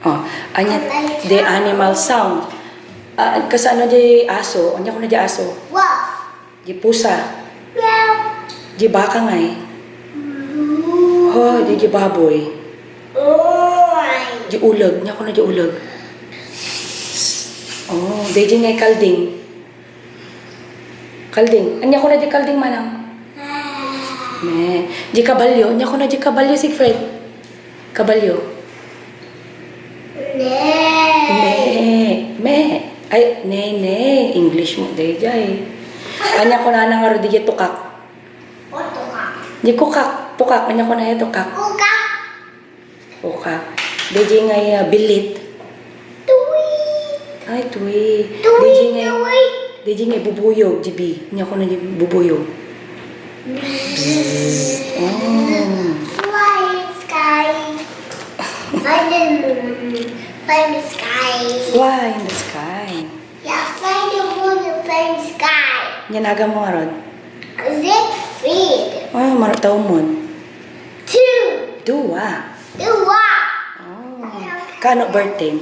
Oh, anya the animal sound. Kasano di aso? Anya ko na di aso? Wolf. Di pusa. Meow. Di baka ngay. Oh, di baboy. Oy. Di ulag. Anya ko na di ulag. Oh, di ngay kalding. Kalding. Anya ko na di kalding manang. Me. Di kabalyo. Anya ko na di kabalyo, Sigfred. Kabalyo. Me. Ay, ne. English mo, day jay. Anya ko na nga di tukak. What tukak? Di kukak. Pukak. Anya ko na tukak. Kukak. Pukak. Day ngay bilit. Tweet. Ay, tuwi. Tweet. Day ngay bubuyog, jibi. Anya ko na di bubuyog. Fly in the sky. Find the moon. Find the sky. Fly in the sky. Yeah, find the moon and find the sky. Yanaga mo nga ron. Zip feed. Marot tao mo. Two. Dua. Do what? Kano birthday?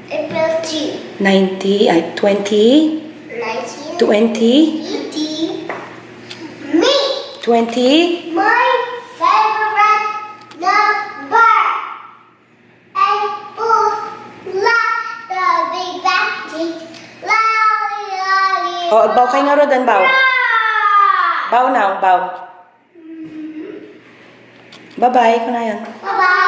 April 2. 90, ay 20, 19. 20, 80. Me. 20. My favorite number. And both like the big back teeth. Oh, agbaw kay nga rodan, baw. Baw na, baw. Bye-bye, kunayan. Bye-bye.